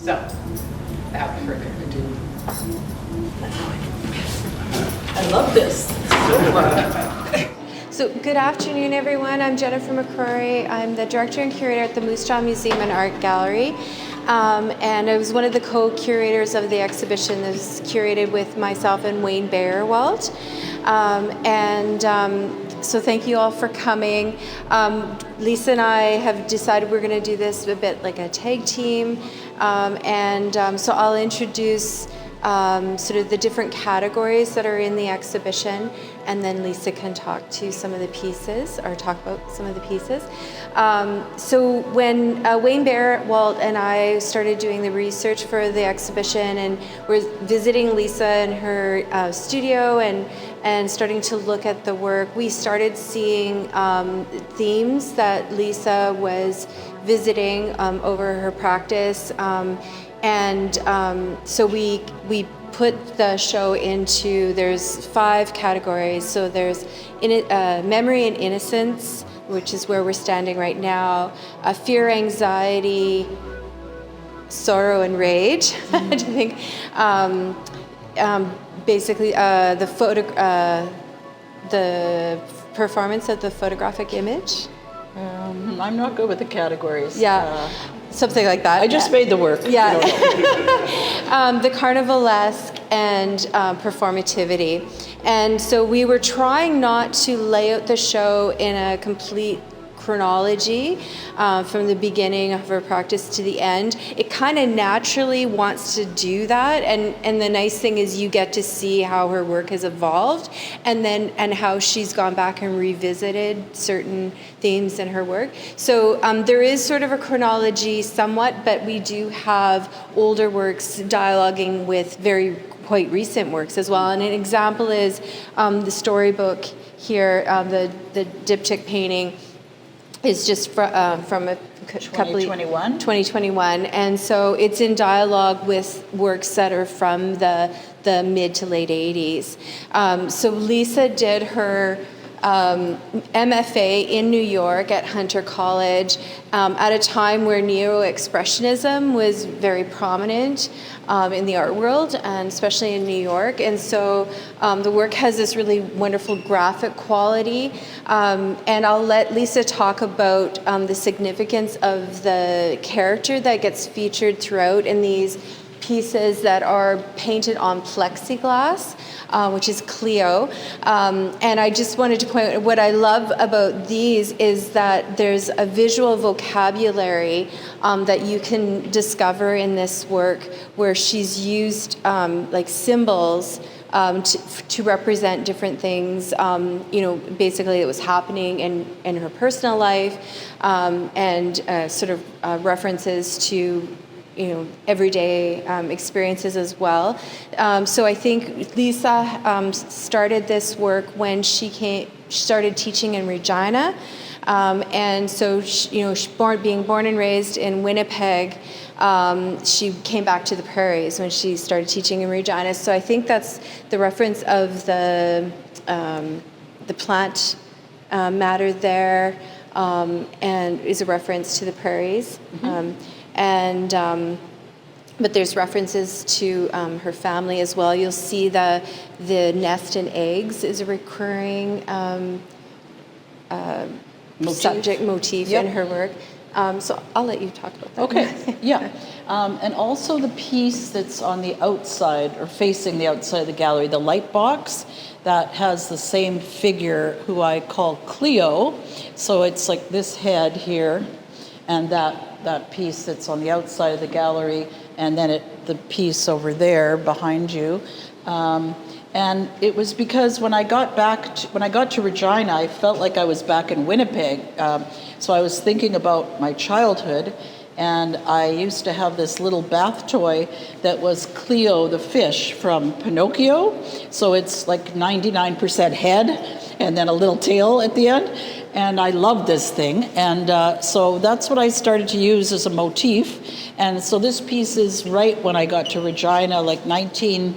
So, without further ado, I love this. So good afternoon, everyone. I'm Jennifer McRorie. I'm the director and curator at the Moose Jaw Museum and Art Gallery. And I was one of the co-curators of the exhibition that was curated with myself and Wayne Bayerwald. So thank you all for coming. Leesa and I have decided we're going to do this a bit like a tag team. So I'll introduce sort of the different categories that are in the exhibition, and then Leesa can talk to some of the pieces, or talk about some of the pieces. So when Wayne Bayerwald and I started doing the research for the exhibition, and we're visiting Leesa in her studio and starting to look at the work, we started seeing themes that Leesa was visiting over her practice. So we put the show into, there's 5 categories. So there's memory and innocence, which is where we're standing right now, fear, anxiety, sorrow, and rage. I think basically the performance of the photographic image. I'm not good with the categories. Yeah. Something like that. I just made the work. Yeah. The carnivalesque and performativity. And so we were trying not to lay out the show in a complete chronology from the beginning of her practice to the end. It kind of naturally wants to do that, and the nice thing is you get to see how her work has evolved, and how she's gone back and revisited certain themes in her work. So there is sort of a chronology somewhat, but we do have older works dialoguing with quite recent works as well. And an example is the storybook here, the diptych painting is just from a couple 2021, and so it's in dialogue with works that are from the mid to late 80s. So Leesa did her MFA in New York at Hunter College at a time where neo-expressionism was very prominent in the art world, and especially in New York. And so the work has this really wonderful graphic quality. And I'll let Leesa talk about the significance of the character that gets featured throughout in these pieces that are painted on plexiglass, which is Cleo. And I just wanted to point out, what I love about these is that there's a visual vocabulary that you can discover in this work, where she's used like symbols to represent different things, basically it was happening in her personal life, and sort of references to everyday experiences as well. So I think Leesa started this work when she started teaching in Regina, and so being born and raised in Winnipeg, she came back to the prairies when she started teaching in Regina. So I think that's the reference of the plant matter there, and is a reference to the prairies. But there's references to her family as well. You'll see the nest and eggs is a recurring motif in her work. So I'll let you talk about that. Okay, yeah. And also the piece that's on the outside, or facing the outside of the gallery, the light box, that has the same figure who I call Cleo. So it's like this head here, and that piece that's on the outside of the gallery, and then the piece over there behind you. And it was because when I got to Regina, I felt like I was back in Winnipeg. So I was thinking about my childhood, and I used to have this little bath toy that was Cleo the fish from Pinocchio. So it's like 99% head and then a little tail at the end. And I love this thing. And so that's what I started to use as a motif. And so this piece is right when I got to Regina, like 19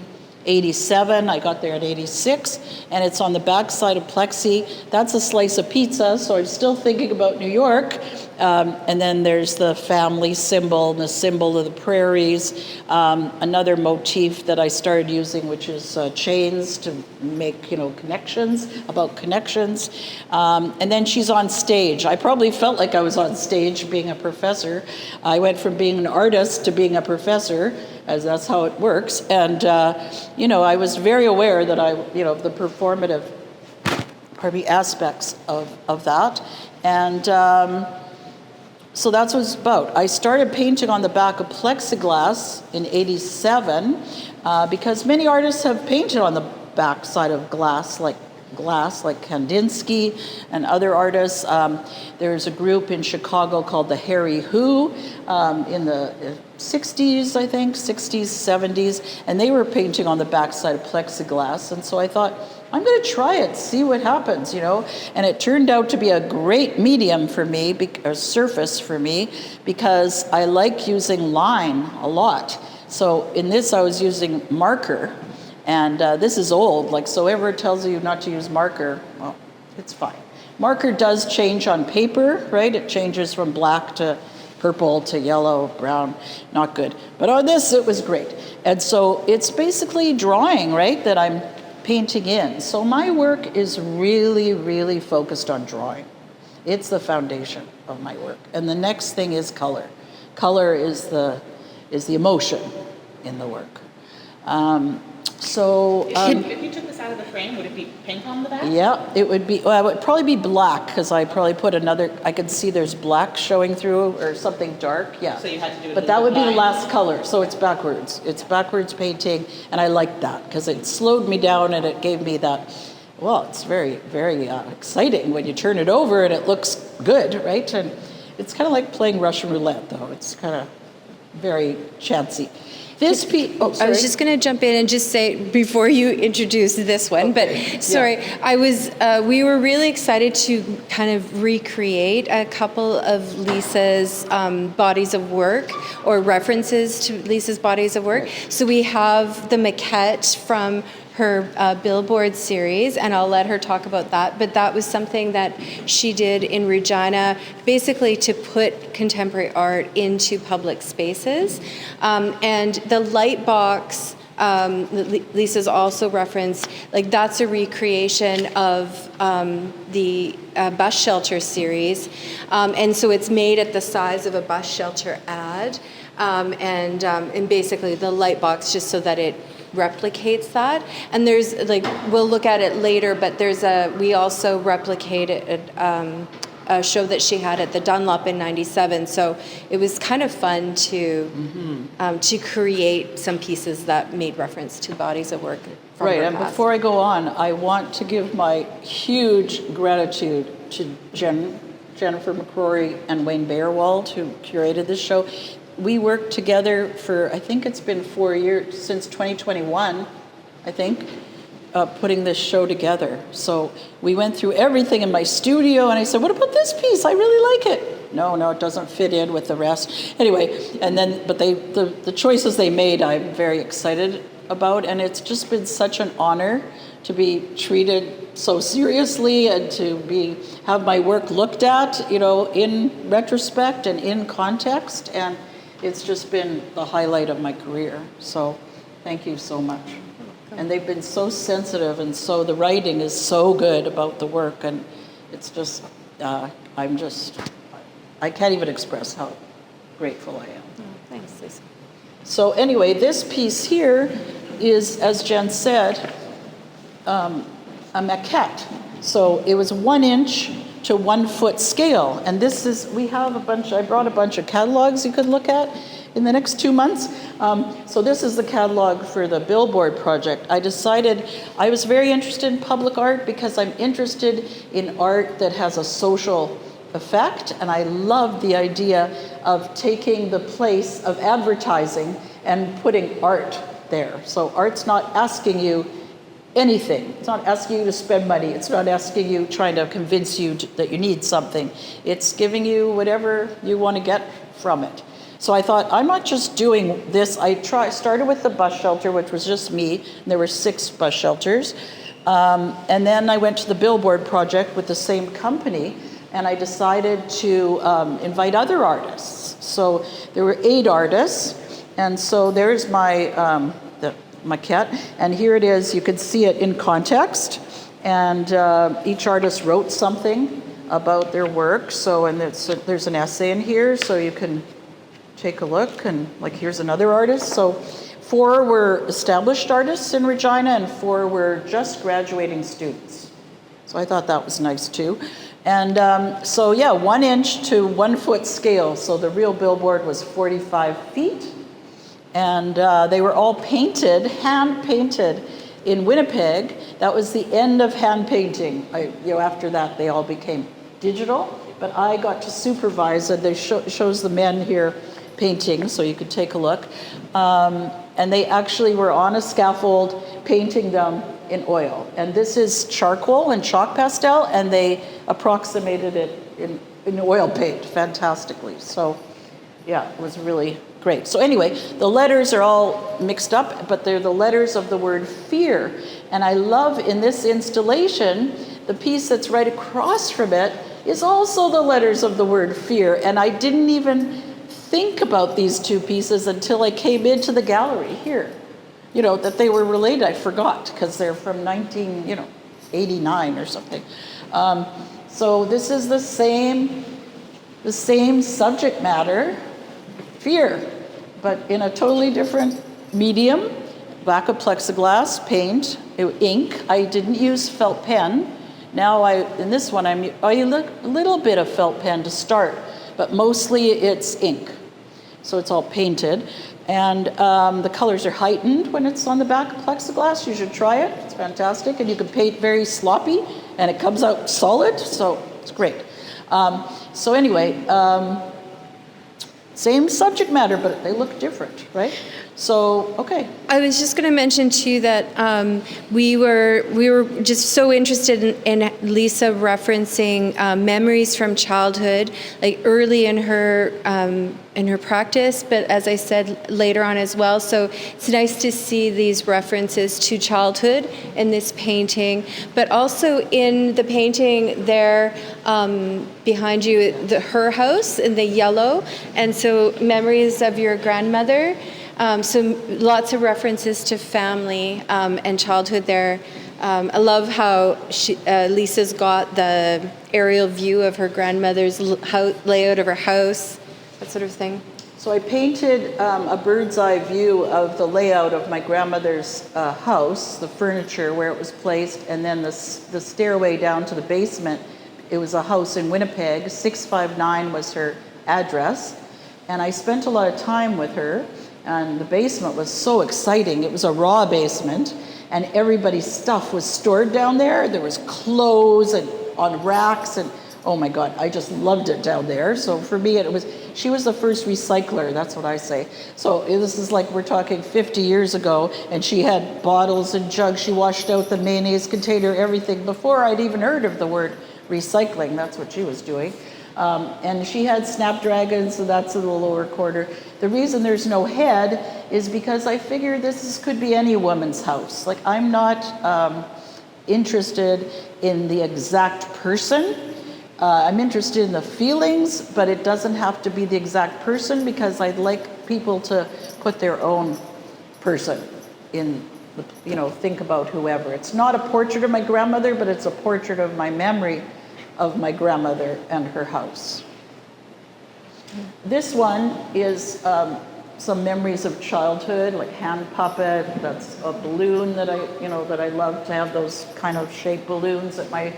87. I got there at 86, and it's on the back side of Plexi. That's a slice of pizza, so I'm still thinking about New York. And then there's the family symbol, and the symbol of the prairies. Another motif that I started using, which is chains to make, connections, about connections. And then she's on stage. I probably felt like I was on stage being a professor. I went from being an artist to being a professor, as that's how it works. And, I was very aware that the performative, aspects of that. And so that's what it's about. I started painting on the back of plexiglass in 87 because many artists have painted on the back side of glass, like Kandinsky and other artists. There's a group in Chicago called the Harry Who in the 60s, I think, 60s, 70s, and they were painting on the backside of plexiglass. And so I thought, I'm going to try it, see what happens, And it turned out to be a great medium for me, a surface for me, because I like using line a lot. So in this, I was using marker. And this is old, so whoever tells you not to use marker, well, it's fine. Marker does change on paper, right? It changes from black to purple to yellow, brown, not good. But on this, it was great. And so it's basically drawing, right, that I'm painting in. So my work is really, really focused on drawing. It's the foundation of my work. And the next thing is color. Color is the emotion in the work. If you took this out of the frame, would it be pink on the back? Yeah, it would be. Well, it would probably be black because I probably put another. I could see there's black showing through or something dark. Yeah. So you had to do it. But that would be the last color. So it's backwards. It's backwards painting, and I like that because it slowed me down and it gave me that. Well, it's very, very exciting when you turn it over and it looks good, right? And it's kind of like playing Russian roulette, though. It's kind of very chancy. This piece. Oh, sorry. I was just going to jump in and just say before you introduce this one, okay. But sorry, yeah. We were really excited to kind of recreate a couple of Leesa's bodies of work or references to Leesa's bodies of work. Right. So we have the maquette from her Billboard series, and I'll let her talk about that. But that was something that she did in Regina, basically to put contemporary art into public spaces. And the light box, Leesa's also referenced, that's a recreation of the bus shelter series. And so it's made at the size of a bus shelter ad. And basically the light box, just so that it replicates that. And there's we'll look at it later, but we also replicated a show that she had at the Dunlop in '97. So it was kind of fun to create some pieces that made reference to bodies of work from right. her And past. before I go on, I want to give my huge gratitude to Jennifer McRorie and Wayne Bayerwald, who curated this show. We worked together for, I think it's been 4 years, since 2021, I think, putting this show together. So we went through everything in my studio, and I said, what about this piece? I really like it. No, it doesn't fit in with the rest. Anyway, and then, but the choices they made, I'm very excited about, and it's just been such an honor to be treated so seriously and to have my work looked at, in retrospect and in context, and it's just been the highlight of my career. So thank you so much. And they've been so sensitive, and so the writing is so good about the work, and it's just, I can't even express how grateful I am. Oh, thanks, Lisa. So anyway, this piece here is, as Jen said, a maquette. So it was 1 inch to 1 foot scale. And I brought a bunch of catalogs you could look at in the next 2 months. So this is the catalog for the Billboard project. I decided I was very interested in public art because I'm interested in art that has a social effect. And I love the idea of taking the place of advertising and putting art there. So art's not asking you anything. It's not asking you to spend money. It's not asking you, trying to convince you that you need something. It's giving you whatever you want to get from it. So I thought, I'm not just doing this. Started with the bus shelter, which was just me, and there were 6 bus shelters. And then I went to the billboard project with the same company, and I decided to invite other artists. So there were 8 artists, and so there's my the maquette, and here it is. You can see it in context, and each artist wrote something about their work. So, and there's an essay in here, so you can take a look, and like here's another artist. So 4 were established artists in Regina, and 4 were just graduating students. So I thought that was nice too. And so yeah, 1 inch to 1 foot scale. So the real billboard was 45 feet. And they were all painted, hand painted in Winnipeg. That was the end of hand painting. After that, they all became digital. But I got to supervise it. They shows the men here painting, so you could take a look. And they actually were on a scaffold painting them in oil. And this is charcoal and chalk pastel, and they approximated it in oil paint fantastically. So yeah, it was really great. So anyway, the letters are all mixed up, but they're the letters of the word fear. And I love in this installation, the piece that's right across from it is also the letters of the word fear. And I didn't even think about these 2 pieces until I came into the gallery here. That they were related. I forgot because they're from 1989 or something. So this is the same subject matter, fear, but in a totally different medium. Black of plexiglass, paint, ink. I didn't use felt pen. Now in this one, I use a little bit of felt pen to start, but mostly it's ink. So it's all painted. And the colors are heightened when it's on the back of plexiglass. You should try it. It's fantastic. And you can paint very sloppy, and it comes out solid. So it's great. So anyway, same subject matter, but they look different, right? So, okay. I was just going to mention too that we were just so interested in Leesa referencing memories from childhood, like early in her practice, but as I said later on as well. So it's nice to see these references to childhood in this painting, but also in the painting there behind you, her house in the yellow, and so memories of your grandmother. So lots of references to family and childhood there. I love how Leesa's got the aerial view of her grandmother's layout of her house, that sort of thing. So I painted a bird's eye view of the layout of my grandmother's house, the furniture, where it was placed, and then the stairway down to the basement. It was a house in Winnipeg. 659 was her address. And I spent a lot of time with her. And the basement was so exciting. It was a raw basement, and everybody's stuff was stored down there. There was clothes and on racks, and oh my God, I just loved it down there. So for me, she was the first recycler, that's what I say. So this is like we're talking 50 years ago, and she had bottles and jugs. She washed out the mayonnaise container, everything, before I'd even heard of the word recycling. That's what she was doing. And she had snapdragons, so that's in the lower corner. The reason there's no head is because I figure this could be any woman's house. Like, I'm not interested in the exact person. I'm interested in the feelings, but it doesn't have to be the exact person, because I'd like people to put their own person in, think about whoever. It's not a portrait of my grandmother, but it's a portrait of my memory of my grandmother and her house. This one is some memories of childhood, like hand puppet. That's a balloon that I love to have, those kind of shaped balloons at my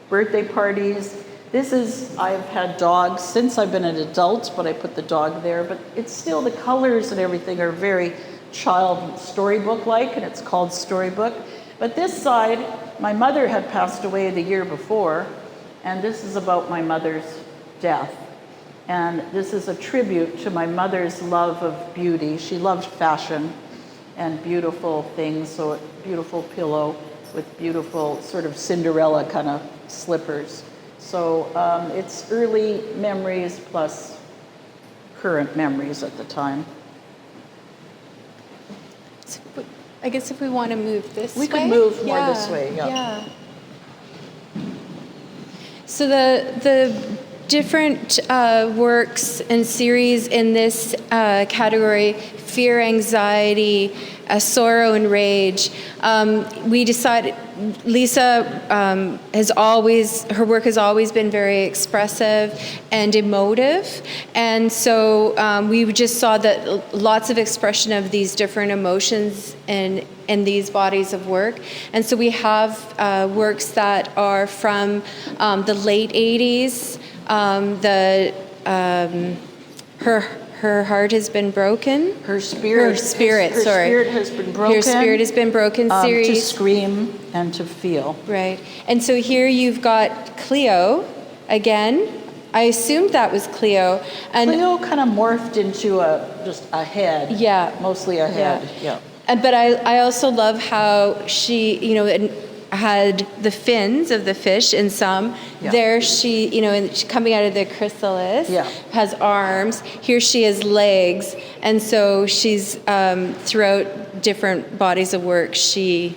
birthday parties. I've had dogs since I've been an adult, but I put the dog there. But it's still, the colors and everything are very child storybook-like, and it's called Storybook. But this side, my mother had passed away the year before, and this is about my mother's death. And this is a tribute to my mother's love of beauty. She loved fashion and beautiful things, so a beautiful pillow with beautiful sort of Cinderella kind of slippers. So it's early memories plus current memories at the time. I guess if we want to move this way. We could move more this way, Yeah. So the different works and series in this category, fear, anxiety, sorrow, and rage, we decided Leesa her work has always been very expressive and emotive, and so we just saw that lots of expression of these different emotions in these bodies of work. And so we have works that are from the late 80s. Her heart has been broken. Her spirit has been broken. Her spirit has been broken series. To scream and to feel. Right. And so here you've got Cleo again. I assumed that was Cleo. And Cleo kind of morphed into just a head. Yeah. Mostly a head. Yeah. But I also love how she, had the fins of the fish in some. Yeah. There she, coming out of the chrysalis, yeah. has arms. Here she has legs. And so she's, throughout different bodies of work, she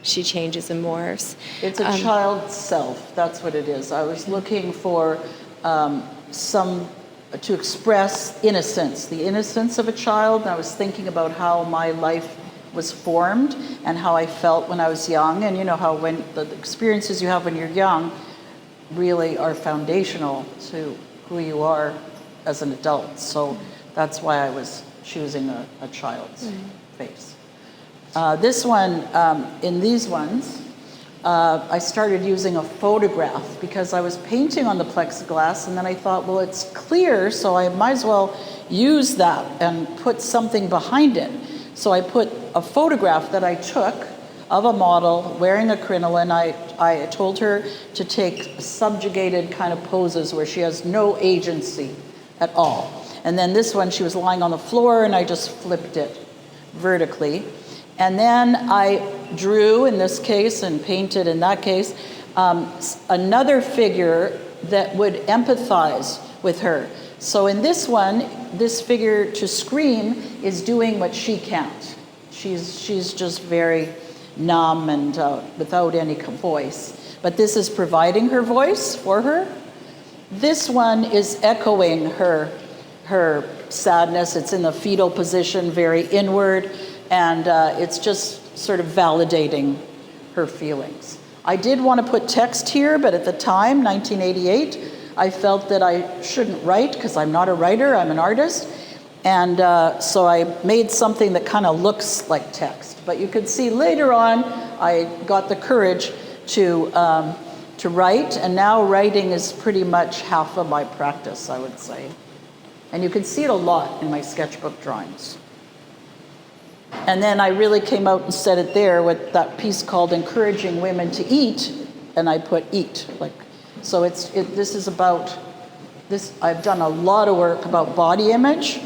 changes and morphs. It's a child's self. That's what it is. I was looking for to express innocence, the innocence of a child. And I was thinking about how my life was formed and how I felt when I was young, and how when the experiences you have when you're young really are foundational to who you are as an adult. So that's why I was choosing a child's face. This one, in these ones, I started using a photograph because I was painting on the plexiglass, and then I thought, well, it's clear, so I might as well use that and put something behind it. So I put a photograph that I took of a model wearing a crinoline. I told her to take subjugated kind of poses where she has no agency at all. And then this one, she was lying on the floor, and I just flipped it vertically. And then I drew, in this case, and painted in that case, another figure that would empathize with her. So in this one, this figure to scream is doing what she can't. She's just very numb and without any voice. But this is providing her voice for her. This one is echoing her sadness. It's in the fetal position, very inward, and it's just sort of validating her feelings. I did want to put text here, but at the time, 1988, I felt that I shouldn't write because I'm not a writer, I'm an artist. And so I made something that kind of looks like text. But you could see later on, I got the courage to write, and now writing is pretty much half of my practice, I would say. And you can see it a lot in my sketchbook drawings. And then I really came out and said it there with that piece called Encouraging Women to Eat, and I put eat, so this is about this. I've done a lot of work about body image,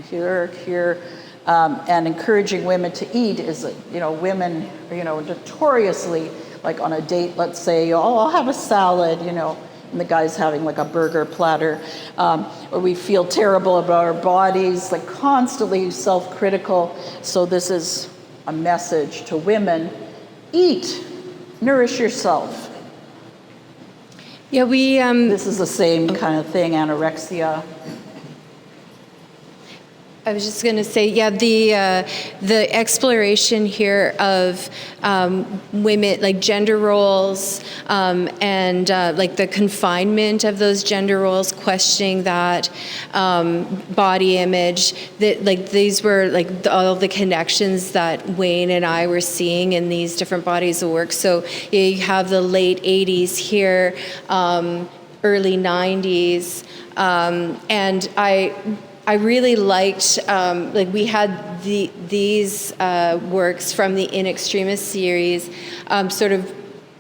here, and encouraging women to eat is, women, notoriously, like on a date, let's say, I'll have a salad, and the guy's having like a burger platter, or we feel terrible about our bodies, like constantly self-critical. So this is a message to women: eat, nourish yourself. Yeah, this is the same kind of thing, anorexia. I was just going to say, the exploration here of women, like gender roles, and like the confinement of those gender roles, questioning that body image. That these were all the connections that Wayne and I were seeing in these different bodies of work. So you have the late 80s here, early 90s, and I really liked, we had these works from the In Extremis series sort of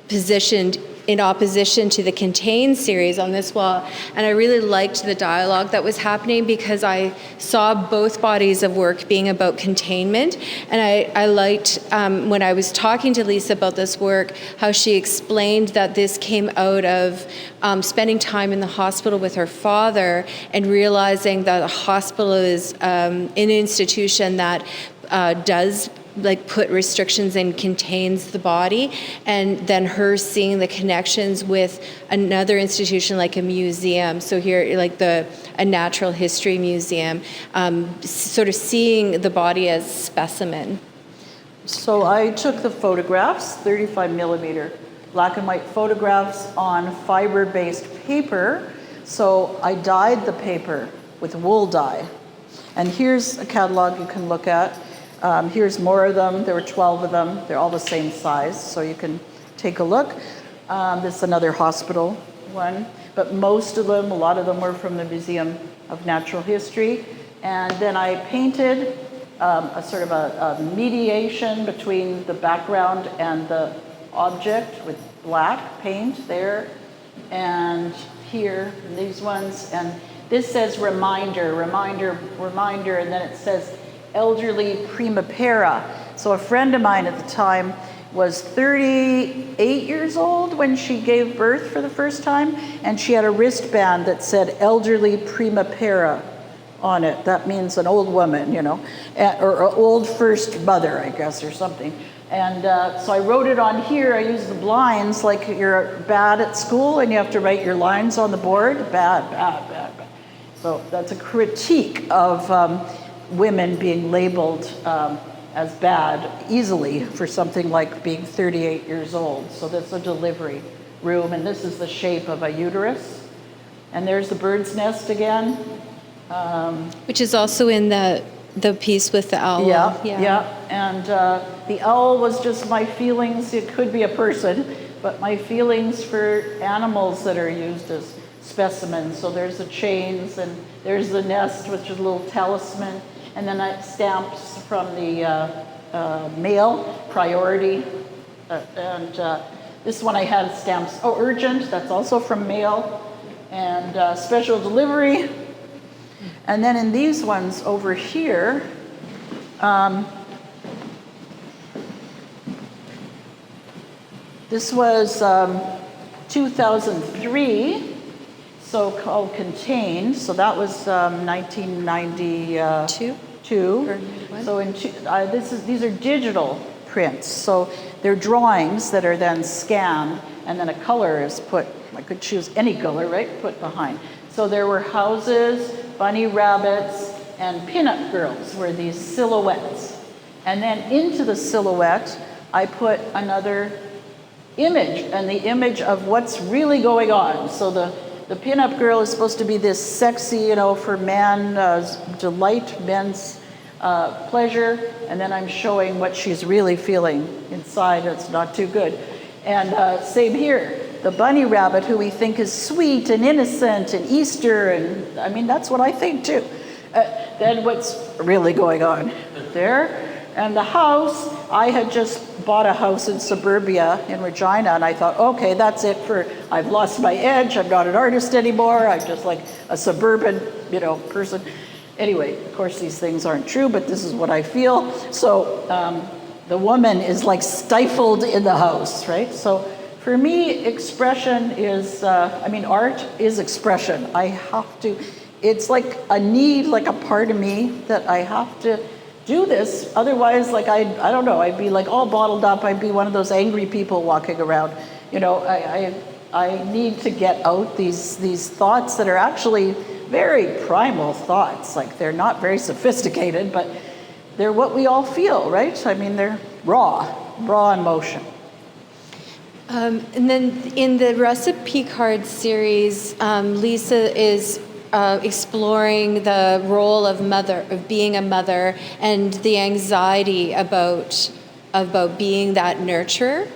positioned in opposition to the Contain series on this wall. And I really liked the dialogue that was happening because I saw both bodies of work being about containment. And I liked, when I was talking to Leesa about this work, how she explained that this came out of spending time in the hospital with her father and realizing that a hospital is an institution that does put restrictions and contains the body, and then her seeing the connections with another institution like a museum. So here, like a natural history museum, sort of seeing the body as specimen. So I took the photographs, 35 millimeter black and white photographs on fiber-based paper. So I dyed the paper with wool dye. And here's a catalog you can look at. Here's more of them. There were 12 of them. They're all the same size, so you can take a look. This is another hospital one, but most of them, a lot of them were from the Museum of Natural History. And then I painted a sort of a mediation between the background and the object with black paint there, and here, these ones. And this says reminder, reminder, reminder, and then it says elderly primipara. So a friend of mine at the time was 38 years old when she gave birth for the first time, and she had a wristband that said elderly primipara on it. That means an old woman, you know, or old first mother, I guess, or something. And so I wrote it on here. I used the blinds like you're bad at school and you have to write your lines on the board. Bad, bad, bad, bad. So that's a critique of women being labeled as bad easily for something like being 38 years old. So that's a delivery room, and this is the shape of a uterus. And there's the bird's nest again. Which is also in the piece with the owl. Yeah. And the owl was just my feelings. It could be a person, but my feelings for animals that are used as specimens. So there's the chains, and there's the nest, which is a little talisman. And then I stamps from the mail, priority. And this one I had stamps, urgent, that's also from mail. And special delivery. And then in these ones over here, this was 2003, so called Contained. So that was 1992. So these are digital prints. So they're drawings that are then scanned, and then a color is put. I could choose any color, right? Put behind. So there were houses, bunny rabbits, and pinup girls were these silhouettes. And then into the silhouette, I put another image, and the image of what's really going on. So the pinup girl is supposed to be this sexy, for man's delight, men's pleasure, and then I'm showing what she's really feeling inside. It's not too good. And same here. The bunny rabbit, who we think is sweet and innocent and Easter, and I mean, that's what I think too. Then what's really going on there? And the house, I had just bought a house in suburbia in Regina, and I thought, okay, that's it I've lost my edge, I'm not an artist anymore, I'm just like a suburban, person. Anyway, of course, these things aren't true, but this is what I feel. So the woman is like stifled in the house, right? So for me, expression is, art is expression. I have to, it's like a need, like a part of me that I have to do this. Otherwise, I don't know, I'd be like all bottled up. I'd be one of those angry people walking around. I need to get out these thoughts that are actually very primal thoughts. Like, they're not very sophisticated, but they're what we all feel, right? I mean, they're raw emotion. And then in the recipe card series, Leesa is exploring the role of being a mother, and the anxiety about being that nurturer.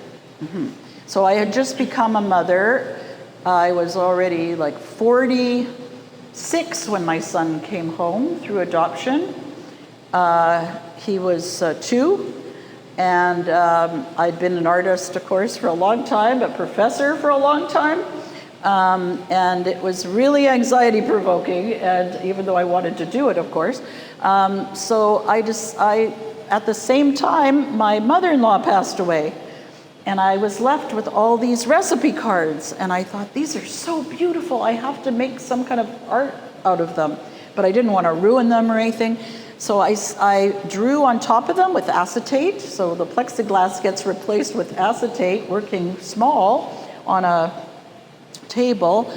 Mm-hmm. So I had just become a mother. I was already 46 when my son came home through adoption. He was 2. And I'd been an artist, of course, for a long time, a professor for a long time. And it was really anxiety provoking, and even though I wanted to do it, of course. So at the same time, my mother-in-law passed away, and I was left with all these recipe cards, and I thought, these are so beautiful, I have to make some kind of art out of them. But I didn't want to ruin them or anything. So I drew on top of them with acetate. So the plexiglass gets replaced with acetate, working small on a table.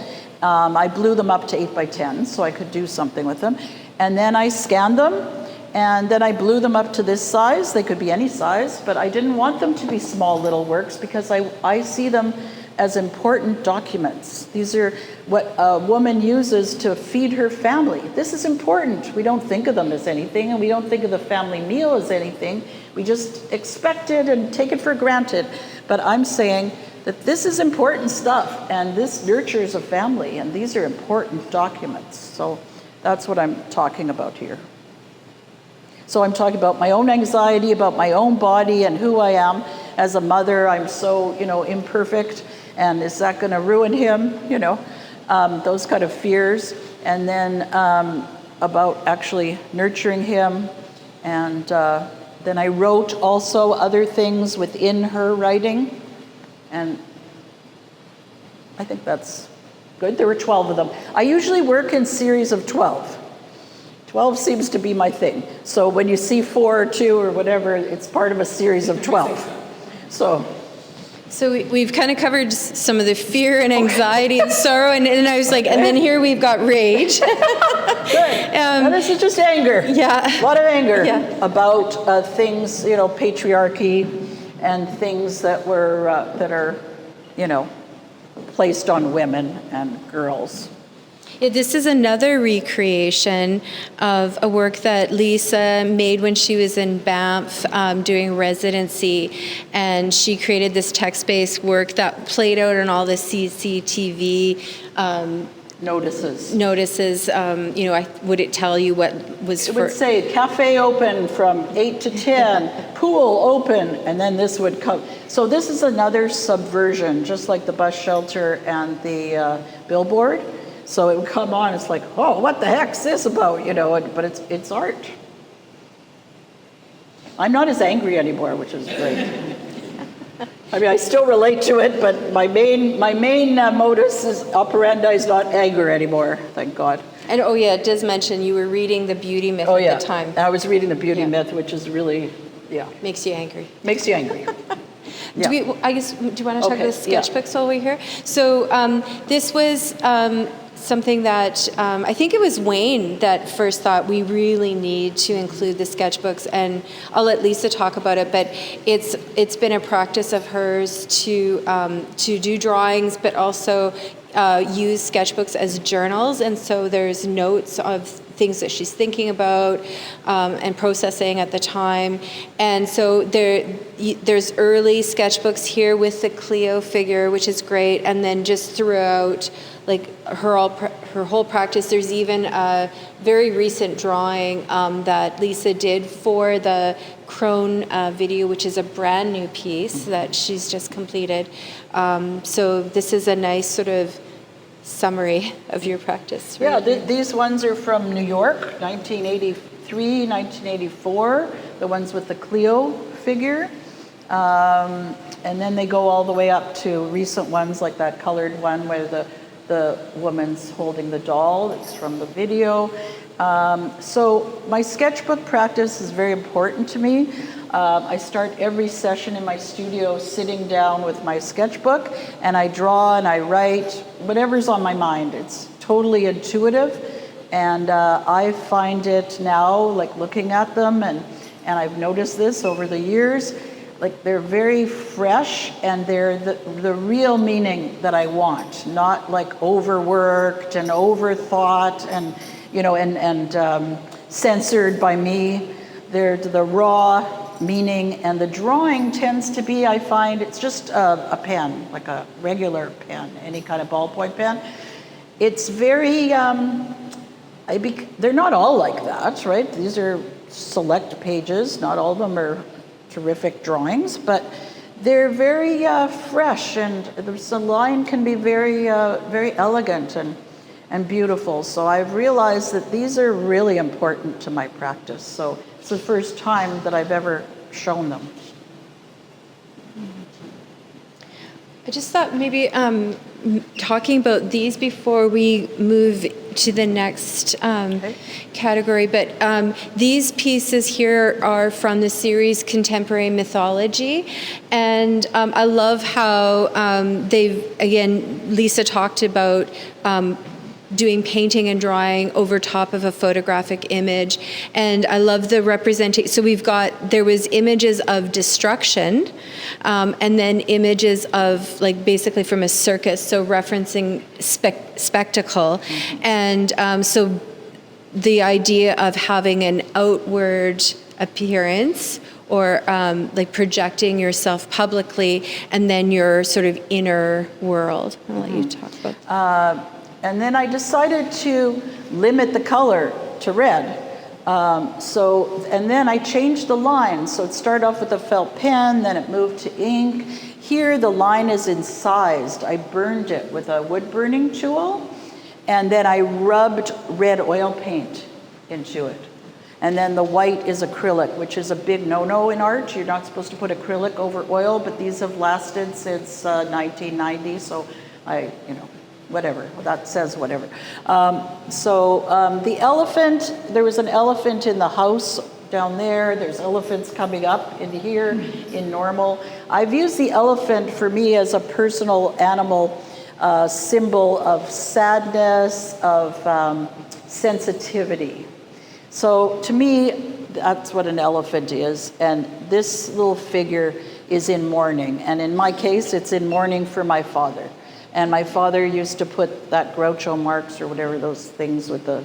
I blew them up to 8 by 10 so I could do something with them. And then I scanned them, and then I blew them up to this size. They could be any size, but I didn't want them to be small little works because I see them as important documents. These are what a woman uses to feed her family. This is important. We don't think of them as anything, and we don't think of the family meal as anything. We just expect it and take it for granted. But I'm saying that this is important stuff, and this nurtures a family, and these are important documents. So that's what I'm talking about here. So I'm talking about my own anxiety, about my own body and who I am as a mother. I'm so, imperfect, and is that going to ruin him? Those kind of fears. And then about actually nurturing him. And then I wrote also other things within her writing. And I think that's good. There were 12 of them. I usually work in series of 12. 12 seems to be my thing. So when you see 4 or 2 or whatever, it's part of a series of 12. So we've kind of covered some of the fear and anxiety and sorrow, and I was like, and then here we've got rage. Good. And this is just anger. Yeah. A lot of anger about things, patriarchy and things that are, placed on women and girls. Yeah, this is another recreation of a work that Leesa made when she was in Banff doing residency, and she created this text-based work that played out on all the CCTV notices. Would it tell you what was It would say cafe open from 8 to 10, pool open, and then this would come. So this is another subversion, just like the bus shelter and the billboard. So it would come on, it's like, oh, what the heck's this about, but it's art. I'm not as angry anymore, which is great. I mean, I still relate to it, but my main modus operandi is not anger anymore, thank God. And it does mention you were reading The Beauty Myth at the time. I was reading The Beauty Myth, which is really, Makes you angry. Makes you angry. Do you want to talk about the sketchbooks while we're here? So this was something that I think it was Wayne that first thought we really need to include the sketchbooks, and I'll let Leesa talk about it, but it's been a practice of hers to do drawings, but also use sketchbooks as journals, and so there's notes of things that she's thinking about and processing at the time. And so there's early sketchbooks here with the Cleo figure, which is great, and then just throughout her whole practice, there's even a very recent drawing that Leesa did for the Crone video, which is a brand new piece that she's just completed. So this is a nice sort of summary of your practice. Right? Yeah, these ones are from New York, 1983, 1984, the ones with the Cleo figure. And then they go all the way up to recent ones like that colored one where the woman's holding the doll. It's from the video. So my sketchbook practice is very important to me. I start every session in my studio sitting down with my sketchbook, and I draw and I write whatever's on my mind. It's totally intuitive, and I find it now, like looking at them, and I've noticed this over the years, like they're very fresh, and they're the real meaning that I want, not like overworked and overthought and censored by me. They're the raw meaning, and the drawing tends to be, I find, it's just a pen, like a regular pen, any kind of ballpoint pen. It's very, they're not all like that, right? These are select pages, not all of them are terrific drawings, but they're very fresh, and the line can be very elegant and beautiful. So I've realized that these are really important to my practice. So it's the first time that I've ever shown them. I just thought maybe talking about these before we move to the next category, but these pieces here are from the series Contemporary Mythology, and I love how Leesa talked about doing painting and drawing over top of a photographic image, and I love the representation. So there was images of destruction, and then images of basically from a circus, so referencing spectacle, and so the idea of having an outward appearance, or projecting yourself publicly, and then your sort of inner world. I'll let you talk about that. And then I decided to limit the color to red. And then I changed the line. So it started off with a felt pen, then it moved to ink. Here the line is incised. I burned it with a wood burning tool, and then I rubbed red oil paint into it. And then the white is acrylic, which is a big no-no in art. You're not supposed to put acrylic over oil, but these have lasted since 1990, so whatever, that says whatever. The elephant, there was an elephant in the house down there. There's elephants coming up in here in normal. I've used the elephant for me as a personal animal symbol of sadness, of sensitivity. So to me, that's what an elephant is. And this little figure is in mourning. And in my case, it's in mourning for my father. And my father used to put that Groucho Marx or whatever, those things with the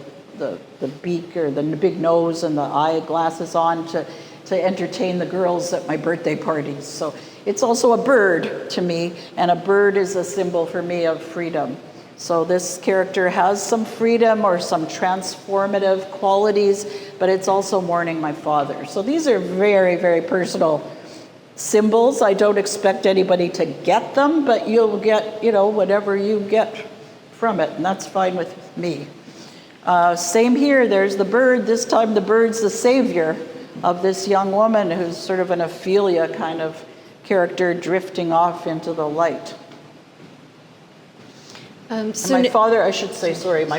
beak or the big nose and the eyeglasses on to entertain the girls at my birthday parties. So it's also a bird to me, and a bird is a symbol for me of freedom. So this character has some freedom or some transformative qualities, but it's also mourning my father. So these are very, very personal symbols. I don't expect anybody to get them, but you'll get, whatever you get from it, and that's fine with me. Same here, there's the bird. This time the bird's the savior of this young woman who's sort of an Ophelia kind of character drifting off into the light. My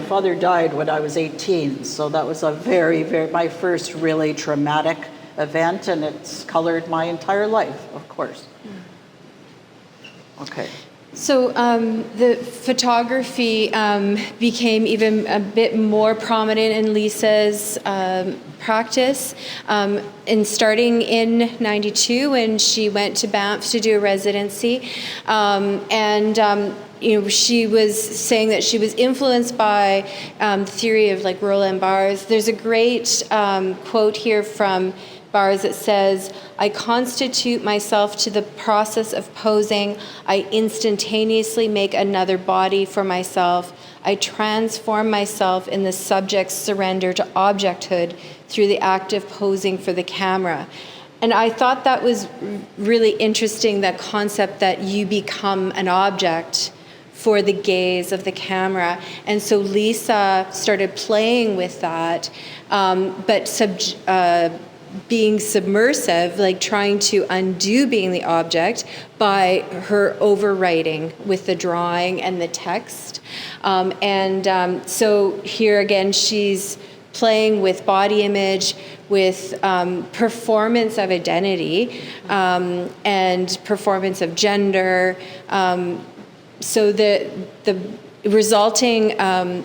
father died when I was 18, so that was a my first really traumatic event, and it's colored my entire life, of course. Okay. So the photography became even a bit more prominent in Leesa's practice. And starting in '92, when she went to Banff to do a residency, she was saying that she was influenced by the theory of Roland Barthes. There's a great quote here from Barthes that says, "I constitute myself to the process of posing. I instantaneously make another body for myself. I transform myself in the subject's surrender to objecthood through the act of posing for the camera." And I thought that was really interesting, that concept that you become an object for the gaze of the camera. And so Leesa started playing with that, but being submersive, trying to undo being the object by her overwriting with the drawing and the text. So here again, she's playing with body image, with performance of identity, and performance of gender. So the resulting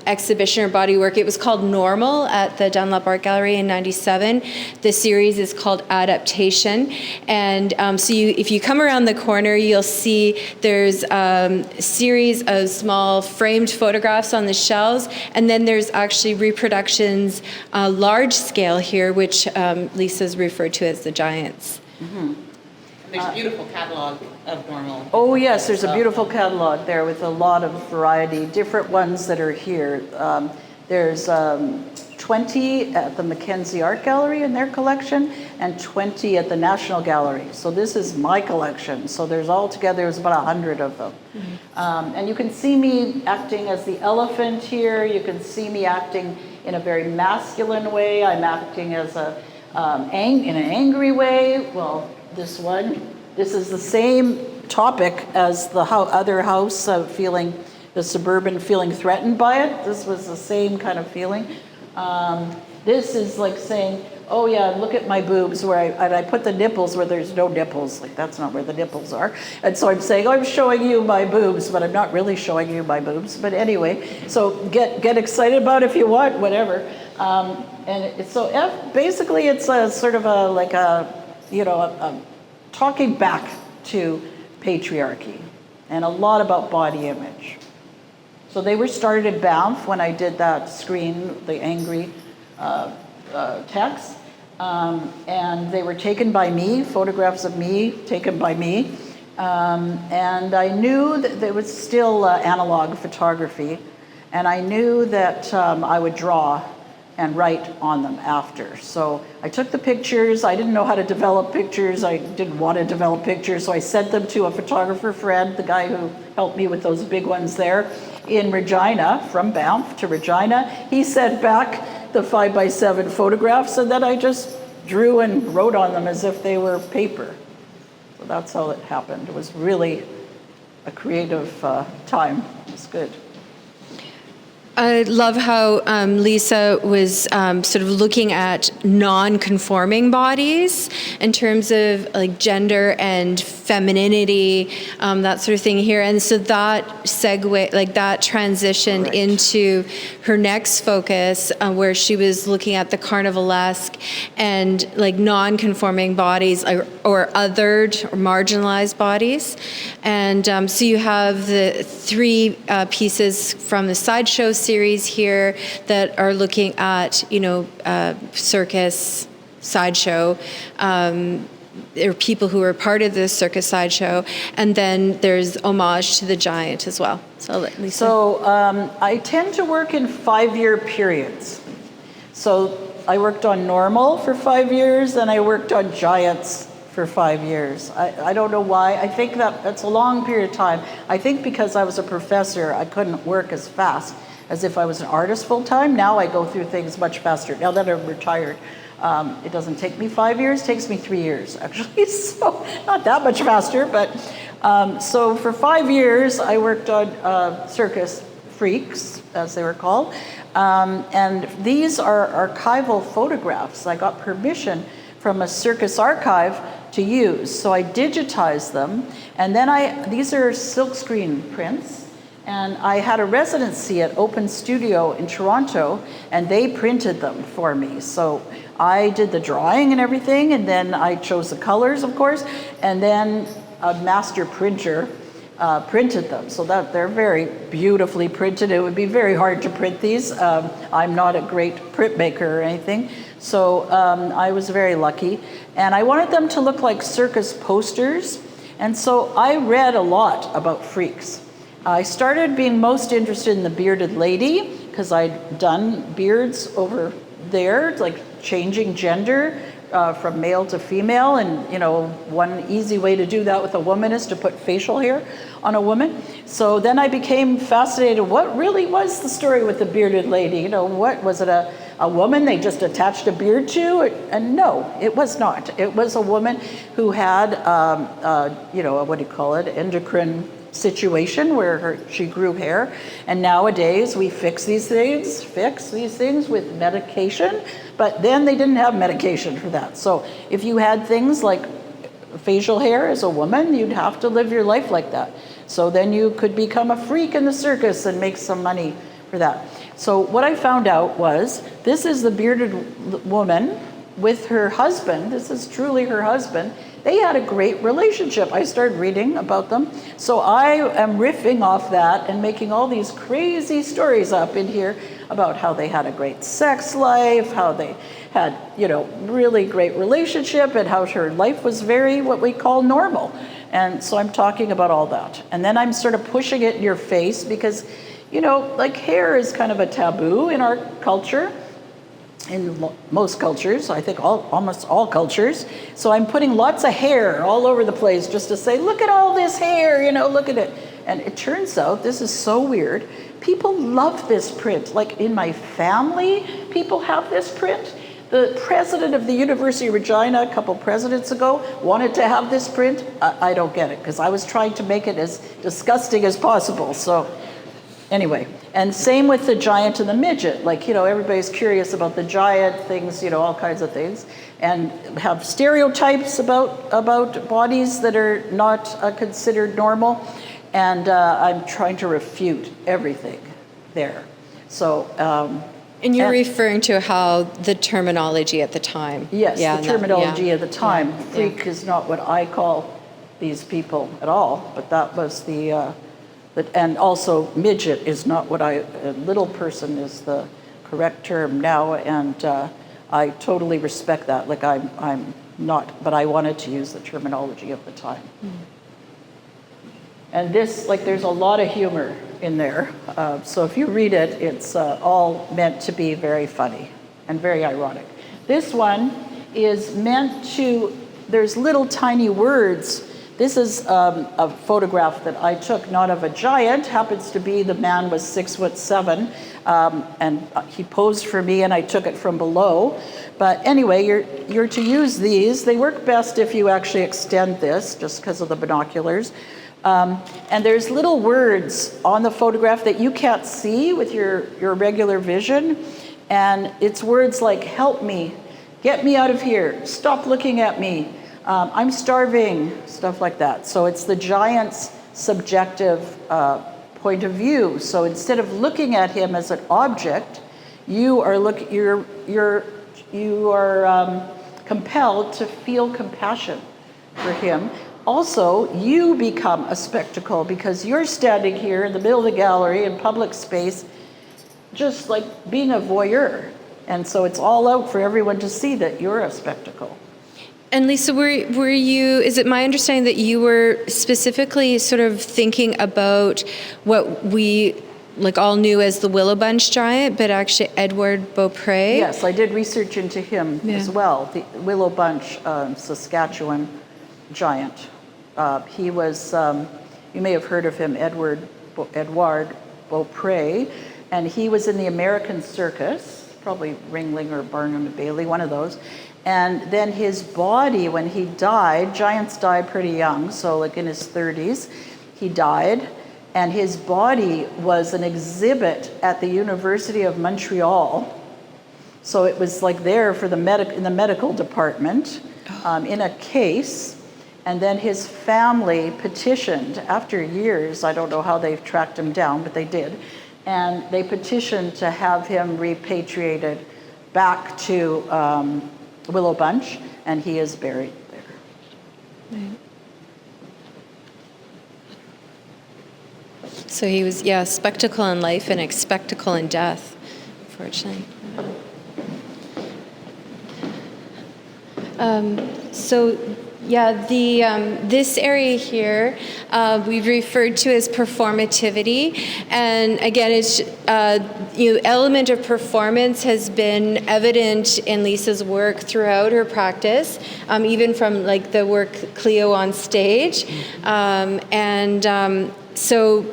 exhibition or body work, it was called Normal at the Dunlop Art Gallery in '97. The series is called Adaptation. And if you come around the corner, you'll see there's a series of small framed photographs on the shelves, and then there's actually reproductions, large scale here, which Leesa's referred to as the giants. Mm-hmm. There's a beautiful catalog of Normal. Oh yes, there's a beautiful catalog there with a lot of variety, different ones that are here. There's 20 at the Mackenzie Art Gallery in their collection, and 20 at the National Gallery. So this is my collection. So there's there's about 100 of them. And you can see me acting as the elephant here. You can see me acting in a very masculine way. I'm acting as in an angry way. Well, this is the same topic as the other house, the suburban feeling threatened by it. This was the same kind of feeling. This is like saying, oh yeah, look at my boobs, and I put the nipples where there's no nipples. Like, that's not where the nipples are. And so I'm saying, I'm showing you my boobs, but I'm not really showing you my boobs. But anyway, so get excited about it if you want, whatever. Basically it's a sort of a talking back to patriarchy and a lot about body image. So they were started in Banff when I did that screen, the angry text, and they were taken by me, photographs of me taken by me, and I knew that there was still analog photography, and I knew that I would draw and write on them after. So I took the pictures. I didn't know how to develop pictures. I didn't want to develop pictures, so I sent them to a photographer friend, the guy who helped me with those big ones there in Regina, from Banff to Regina. He sent back the 5x7 photographs, and then I just drew and wrote on them as if they were paper. So that's how it happened. It was really a creative time. It was good. I love how Leesa was sort of looking at non-conforming bodies in terms of like gender and femininity, that sort of thing here. And so that that transitioned into her next focus, where she was looking at the carnivalesque and like non-conforming bodies or othered or marginalized bodies. And so you have the three pieces from the sideshow series here that are looking at, circus, sideshow, or people who are part of the circus sideshow, and then there's homage to the giant as well. So, Leesa. So I tend to work in 5-year periods. So I worked on normal for 5 years, and I worked on giants for 5 years. I don't know why. I think that's a long period of time. I think because I was a professor, I couldn't work as fast as if I was an artist full time. Now I go through things much faster. Now that I'm retired, it doesn't take me 5 years, it takes me 3 years actually. So not that much faster, but so for 5 years I worked on circus freaks, as they were called. And these are archival photographs. I got permission from a circus archive to use. So I digitized them, and then these are silkscreen prints, and I had a residency at Open Studio in Toronto, and they printed them for me. So I did the drawing and everything, and then I chose the colors, of course, and then a master printer printed them. So that they're very beautifully printed. It would be very hard to print these. I'm not a great printmaker or anything. So I was very lucky. And I wanted them to look like circus posters. And so I read a lot about freaks. I started being most interested in the bearded lady because I'd done beards over there, like changing gender from male to female. And, you know, one easy way to do that with a woman is to put facial hair on a woman. So then I became fascinated. What really was the story with the bearded lady? You know, what was it, a woman they just attached a beard to? And no, it was not. It was a woman who had, you know, what do you call it, endocrine situation where she grew hair. And nowadays we fix these things with medication, but then they didn't have medication for that. So if you had things like facial hair as a woman, you'd have to live your life like that. So then you could become a freak in the circus and make some money for that. So what I found out was, this is the bearded woman with her husband. This is truly her husband. They had a great relationship. I started reading about them. So I am riffing off that and making all these crazy stories up in here about how they had a great sex life, how they had, you know, really great relationship, and how her life was very what we call normal. And so I'm talking about all that. And then I'm sort of pushing it in your face because, you know, like hair is kind of a taboo in our culture. in most cultures, I think almost all cultures. So I'm putting lots of hair all over the place just to say, look at all this hair, look at it. And it turns out, this is so weird, people love this print. Like in my family, people have this print. The president of the University of Regina a couple presidents ago wanted to have this print. I don't get it, because I was trying to make it as disgusting as possible. So anyway, and same with the giant and the midget. Like, everybody's curious about the giant things, all kinds of things, and have stereotypes about bodies that are not considered normal. And I'm trying to refute everything there. So, and you're referring to how the terminology at the time. Yes, the terminology at the time. Freak is not what I call these people at all, but that was and also midget is not what little person is the correct term now, and I totally respect that. Like I'm not, but I wanted to use the terminology of the time. And this, there's a lot of humor in there. So if you read it, it's all meant to be very funny and very ironic. This one is meant to, there's little tiny words. This is a photograph that I took, not of a giant, happens to be the man was 6'7", and he posed for me and I took it from below. But anyway, you're to use these. They work best if you actually extend this, just because of the binoculars. And there's little words on the photograph that you can't see with your regular vision. And it's words like, help me, get me out of here, stop looking at me, I'm starving, stuff like that. So it's the giant's subjective point of view. So instead of looking at him as an object, you are compelled to feel compassion for him. Also, you become a spectacle because you're standing here in the middle of the gallery in public space, just like being a voyeur. And so it's all out for everyone to see that you're a spectacle. And Leesa, were you, is it my understanding that you were specifically sort of thinking about what we all knew as the Willow Bunch giant, but actually Edward Beaupré? Yes, I did research into him as well, the Willow Bunch Saskatchewan giant. He was, you may have heard of him, Edward Beaupré, and he was in the American Circus, probably Ringling or Barnum and Bailey, one of those. And then his body, when he died, giants die pretty young, so in his 30s, he died, and his body was an exhibit at the University of Montreal. So it was there for in the medical department, in a case. And then his family petitioned, after years, I don't know how they've tracked him down, but they did, and they petitioned to have him repatriated back to Willow Bunch, and he is buried there. Right. So he was, spectacle in life and a spectacle in death, unfortunately. This area here we've referred to as performativity, and again, it's element of performance has been evident in Leesa's work throughout her practice, even from the work Cleo on stage, so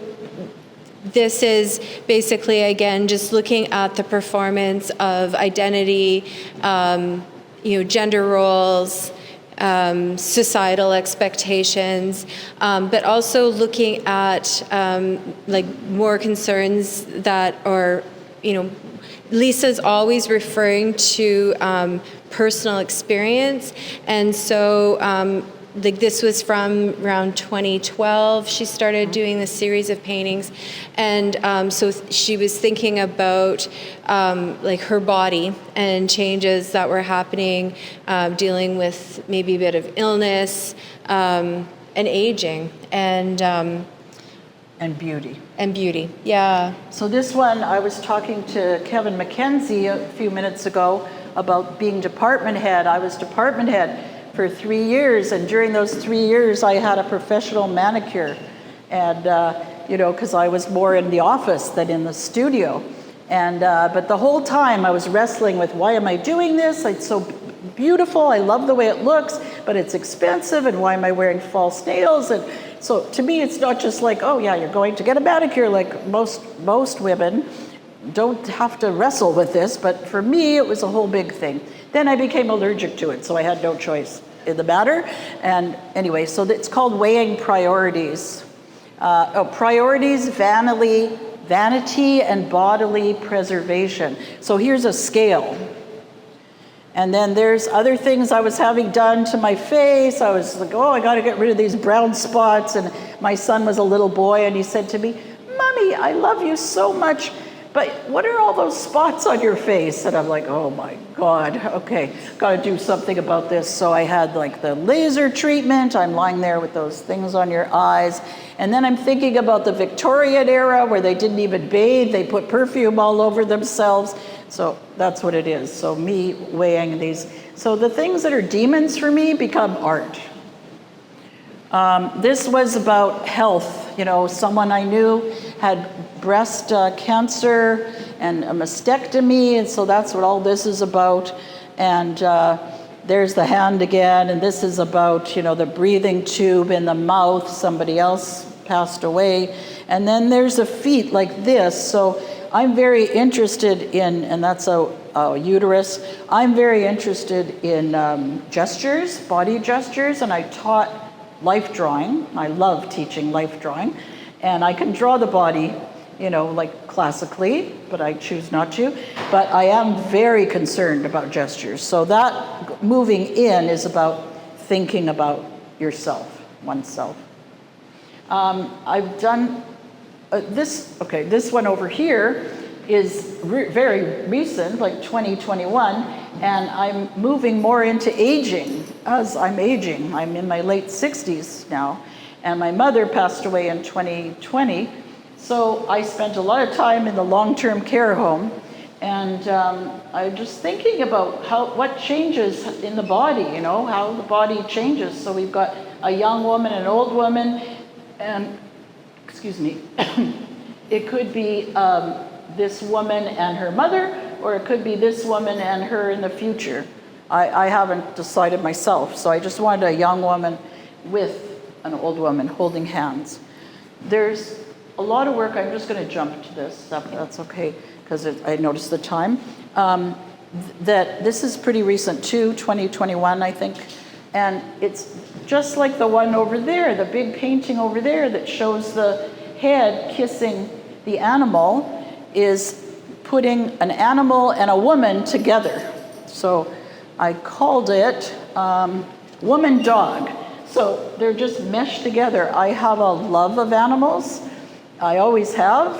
this is basically again just looking at the performance of identity, gender roles. Societal expectations, but also looking at more concerns that are, Leesa's always referring to personal experience, and so this was from around 2012. She started doing this series of paintings, and so she was thinking about her body and changes that were happening, dealing with maybe a bit of illness and aging and beauty. And beauty, yeah. So this one, I was talking to Kevin McKenzie a few minutes ago about being department head. I was department head for 3 years, and during those 3 years I had a professional manicure, and because I was more in the office than in the studio, And, but the whole time I was wrestling with, why am I doing this? It's so beautiful, I love the way it looks, but it's expensive, and why am I wearing false nails? And so to me, it's not just like, oh yeah, you're going to get a manicure, like most women don't have to wrestle with this, but for me, it was a whole big thing. Then I became allergic to it, so I had no choice in the matter. And anyway, so it's called weighing priorities. Priorities, vanity, and bodily preservation. So here's a scale. And then there's other things I was having done to my face. I was like, oh, I got to get rid of these brown spots. And my son was a little boy, and he said to me, Mommy, I love you so much, but what are all those spots on your face? And I'm like, oh my God, okay, got to do something about this. So I had like the laser treatment. I'm lying there with those things on your eyes. And then I'm thinking about the Victorian era where they didn't even bathe. They put perfume all over themselves. So that's what it is. So me weighing these. So the things that are demons for me become art. This was about health. You know, someone I knew had breast cancer and a mastectomy, and so that's what all this is about. And there's the hand again, and this is about, you know, the breathing tube in the mouth. Somebody else passed away. And then there's the feet like this. So I'm very interested in, and that's a uterus. I'm very interested in gestures, body gestures, and I taught life drawing. I love teaching life drawing. And I can draw the body, you know, like classically, but I choose not to. But I am very concerned about gestures. So that moving in is about thinking about yourself, oneself. I've done this one over here is very recent, like 2021, and I'm moving more into aging as I'm aging. I'm in my late 60s now, and my mother passed away in 2020, so I spent a lot of time in the long-term care home, and I'm just thinking about what changes in the body, you know, how the body changes. So we've got a young woman, an old woman, and, excuse me, it could be this woman and her mother, or it could be this woman and her in the future. I haven't decided myself, so I just wanted a young woman with an old woman holding hands. There's a lot of work. I'm just going to jump to this stuff. That's okay, because I noticed the time. That this is pretty recent too, 2021, I think. And it's just like the one over there, the big painting over there that shows the head kissing the animal, is putting an animal and a woman together. So I called it woman dog. So they're just meshed together. I have a love of animals. I always have.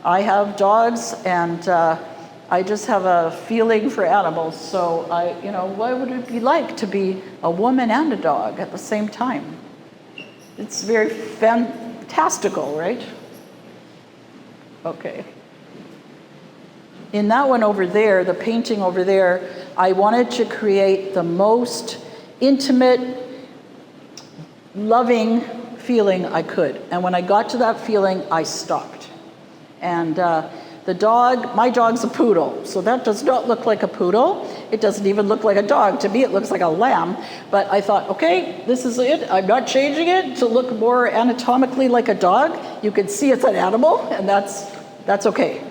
I have dogs, and I just have a feeling for animals. So what would it be like to be a woman and a dog at the same time? It's very fantastical, right? Okay. In that one over there, the painting over there, I wanted to create the most intimate, loving feeling I could. And when I got to that feeling, I stopped. And the dog, my dog's a poodle, so that does not look like a poodle. It doesn't even look like a dog. To me, it looks like a lamb. But I thought, okay, this is it. I'm not changing it to look more anatomically like a dog. You can see it's an animal, and that's okay.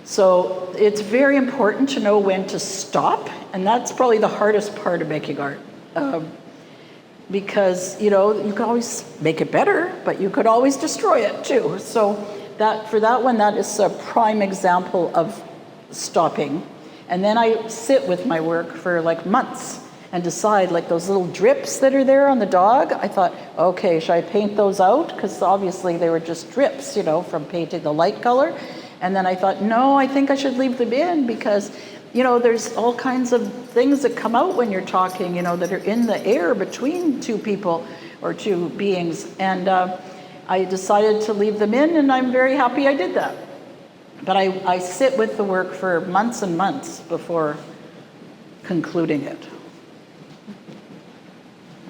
So it's very important to know when to stop, and that's probably the hardest part of making art. Because, you can always make it better, but you could always destroy it too. So for that one, that is a prime example of stopping. And then I sit with my work for like months and decide, like those little drips that are there on the dog, I thought, okay, should I paint those out? Because obviously they were just drips, from painting the light color. And then I thought, no, I think I should leave them in because, there's all kinds of things that come out when you're talking, that are in the air between two people or two beings. And I decided to leave them in, and I'm very happy I did that. But I sit with the work for months and months before concluding it.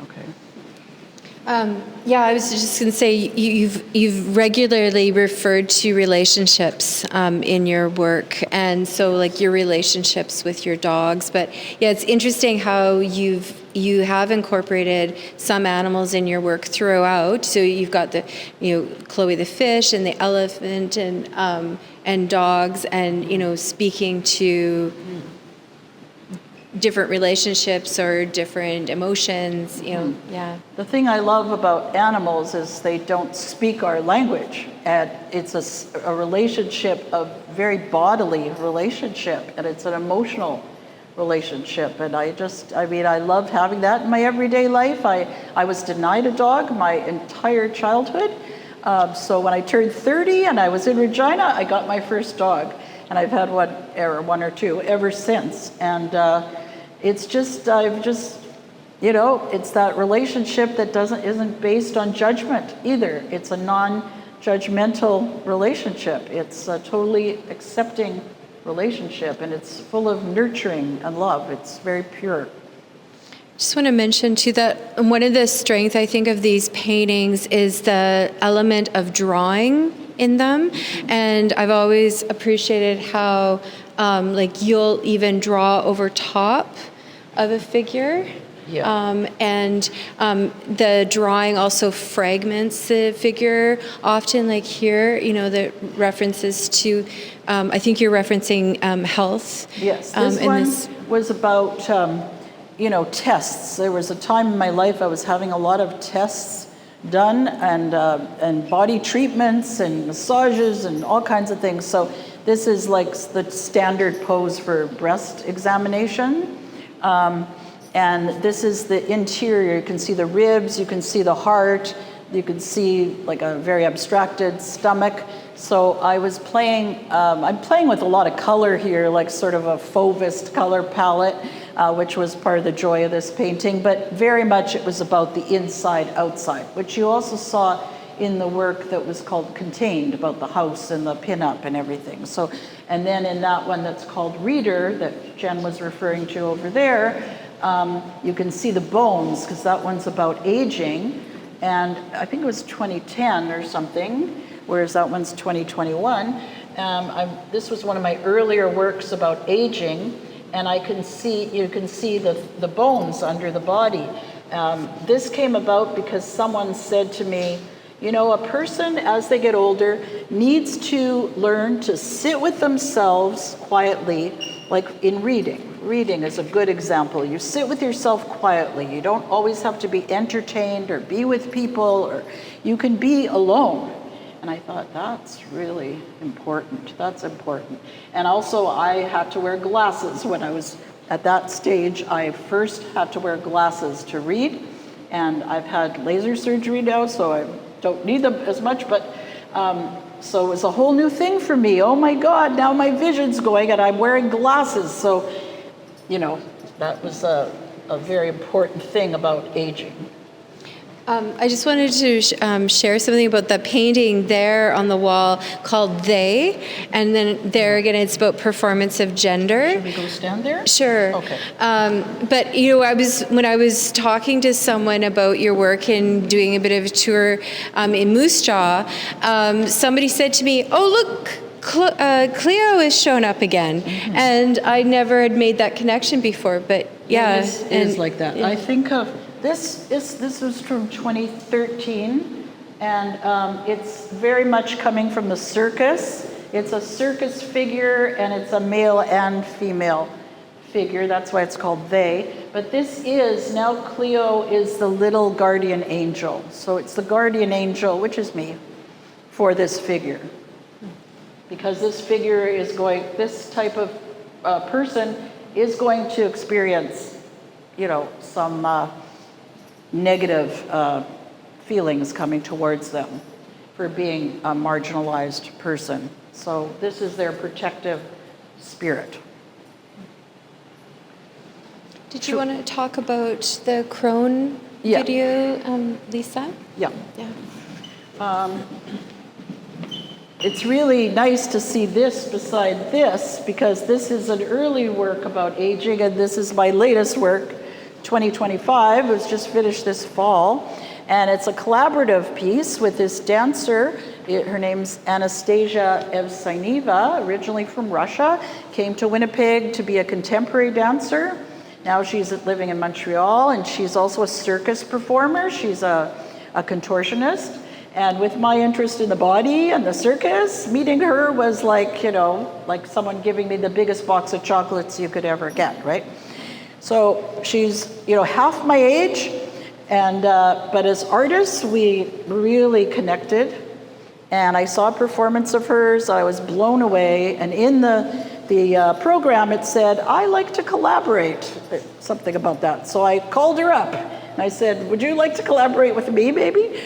Okay. Yeah, I was just going to say you've regularly referred to relationships in your work, and so like your relationships with your dogs. But yeah, it's interesting how you have incorporated some animals in your work throughout. So you've got the Chloe the fish and the elephant and dogs, and speaking to different relationships or different emotions, yeah. The thing I love about animals is they don't speak our language, and it's a relationship, a very bodily relationship, and it's an emotional relationship. And I love having that in my everyday life. I was denied a dog my entire childhood. So when I turned 30 and I was in Regina, I got my first dog. And I've had one or two ever since. And it's just that relationship that isn't based on judgment either. It's a non-judgmental relationship. It's a totally accepting relationship, and it's full of nurturing and love. It's very pure. Just want to mention too that one of the strengths I think of these paintings is the element of drawing in them, and I've always appreciated how you'll even draw over top of a figure. Yeah. The drawing also fragments the figure. Often, like here, the references to, I think you're referencing health. Yes, this one was about, tests. There was a time in my life I was having a lot of tests done and body treatments and massages and all kinds of things. So this is like the standard pose for breast examination. And this is the interior. You can see the ribs, you can see the heart, you can see like a very abstracted stomach. So I was I'm playing with a lot of color here, like sort of a Fauvist color palette, which was part of the joy of this painting, but very much it was about the inside, outside, which you also saw in the work that was called Contained, about the house and the pinup and everything. So, and then in that one that's called Reader, that Jen was referring to over there, you can see the bones, because that one's about aging, and I think it was 2010 or something, whereas that one's 2021. This was one of my earlier works about aging, and you can see the bones under the body. This came about because someone said to me, a person as they get older needs to learn to sit with themselves quietly, like in reading. Reading is a good example. You sit with yourself quietly. You don't always have to be entertained or be with people, or you can be alone. And I thought, that's really important. That's important. And also, I had to wear glasses when I was at that stage. I first had to wear glasses to read, and I've had laser surgery now, so I don't need them as much, but so it was a whole new thing for me. Oh my God, now my vision's going and I'm wearing glasses. So, that was a very important thing about aging. I just wanted to share something about the painting there on the wall called They, and then there again it's about performance of gender. Should we go stand there? Sure. Okay. But when I was talking to someone about your work and doing a bit of a tour in Moose Jaw, somebody said to me, "Oh look, Cleo has shown up again," and I never had made that connection before. But yeah, it is like that. I think of. This was from 2013, and it's very much coming from the circus. It's a circus figure, and it's a male and female figure. That's why it's called They. But this is, now Cleo is the little guardian angel. So it's the guardian angel, which is me, for this figure. Because this figure this type of person is going to experience, some negative feelings coming towards them for being a marginalized person. So this is their protective spirit. Did you want to talk about the crone video, Leesa? Yeah. It's really nice to see this beside this, because this is an early work about aging, and this is my latest work, 2025. It was just finished this fall. And it's a collaborative piece with this dancer. Her name's Anastasia Evsenieva, originally from Russia, came to Winnipeg to be a contemporary dancer. Now she's living in Montreal, and she's also a circus performer. She's a contortionist. And with my interest in the body and the circus, meeting her was like, you know, like someone giving me the biggest box of chocolates you could ever get, right? So she's, you know, half my age, and but as artists, we really connected. And I saw a performance of hers. I was blown away. And in the program, it said, I like to collaborate, something about that. So I called her up. And I said, would you like to collaborate with me, maybe?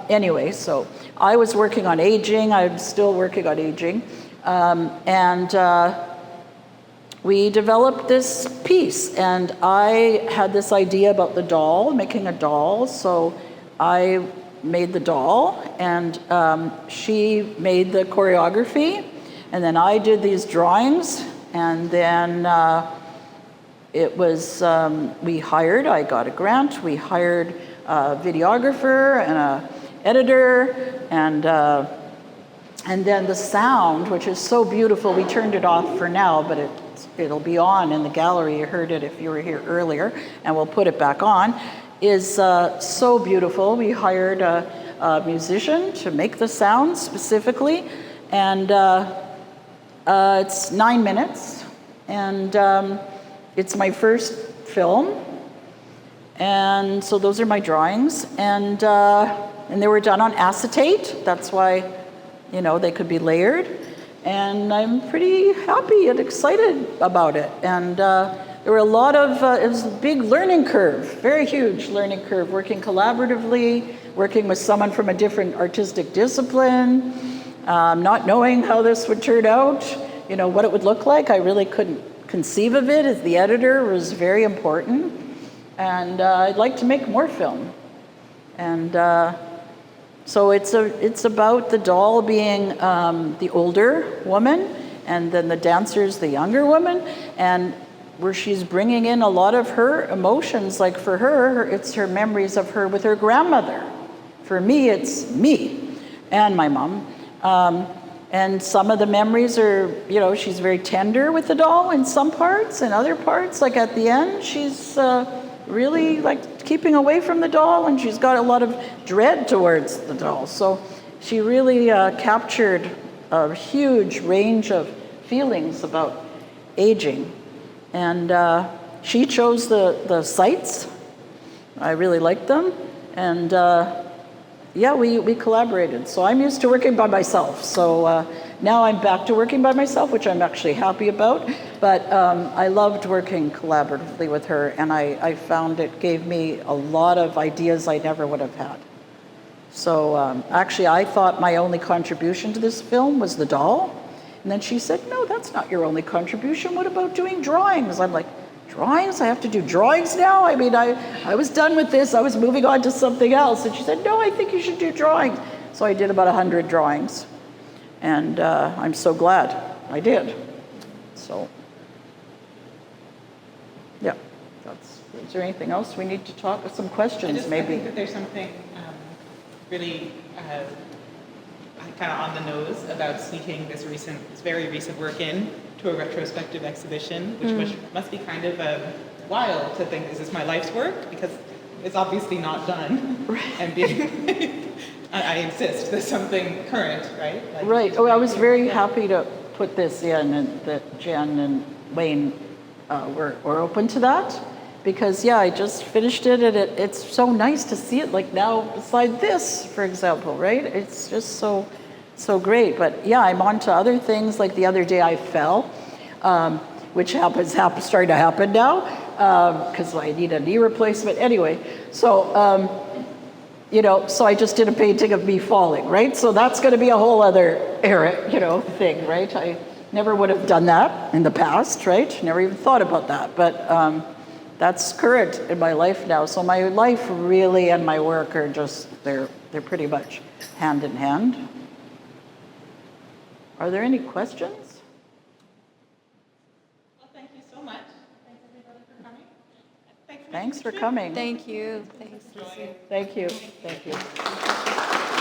Anyway, so I was working on aging. I'm still working on aging. We developed this piece. And I had this idea about the doll, making a doll. So I made the doll, and she made the choreography. And then I did these drawings. And then it was, I got a grant, we hired a videographer and an editor, and then the sound, which is so beautiful, we turned it off for now, but it'll be on in the gallery. You heard it if you were here earlier, and we'll put it back on, is so beautiful. We hired a musician to make the sound specifically, and it's 9 minutes, and it's my first film, and so those are my drawings, and they were done on acetate. That's why, you know, they could be layered, and I'm pretty happy and excited about it. And there were a lot of, it was a big learning curve, very huge learning curve, working collaboratively, working with someone from a different artistic discipline, not knowing how this would turn out, you know, what it would look like. I really couldn't conceive of it, as the editor was very important. And I'd like to make more film. And so it's about the doll being the older woman, and then the dancer's the younger woman, and where she's bringing in a lot of her emotions. Like for her, it's her memories of her with her grandmother. For me, it's me and my mom. And some of the memories are, you know, she's very tender with the doll in some parts, and other parts, like at the end, she's really like keeping away from the doll, and she's got a lot of dread towards the doll. So she really captured a huge range of feelings about aging. And she chose the sites. I really liked them. And yeah, we collaborated. So I'm used to working by myself. So now I'm back to working by myself, which I'm actually happy about. But I loved working collaboratively with her, and I found it gave me a lot of ideas I never would have had. So actually, I thought my only contribution to this film was the doll. And then she said, no, that's not your only contribution. What about doing drawings? I'm like, drawings? I have to do drawings now? I mean, I was done with this. I was moving on to something else. And she said, no, I think you should do drawings. So I did about 100 drawings. And I'm so glad I did. So, yeah. Is there anything else we need to talk? Some questions, maybe. I think that there's something really kind of on the nose about sneaking this very recent work in to a retrospective exhibition, which must be kind of wild to think, is this my life's work? Because it's obviously not done. Right. And being, I insist, there's something current, right? Like, right. Oh, I was very happy to put this in, and that Jen and Wayne were open to that. Because, yeah, I just finished it, and it's so nice to see it, like now beside this, for example, right? It's just so great. But, yeah, I'm on to other things. Like the other day I fell, which starting to happen now, because I need a knee replacement. Anyway, so, you know, so I just did a painting of me falling, right? So that's going to be a whole other era, you know, thing, right? I never would have done that in the past, right? Never even thought about that. But that's current in my life now. So my life really and my work are just, they're pretty much hand in hand. Are there any questions? Well, thank you so much. Thanks everybody for coming. Thanks Thanks for coming. Thank you. Thanks. Lucy. Thank you. Thank you.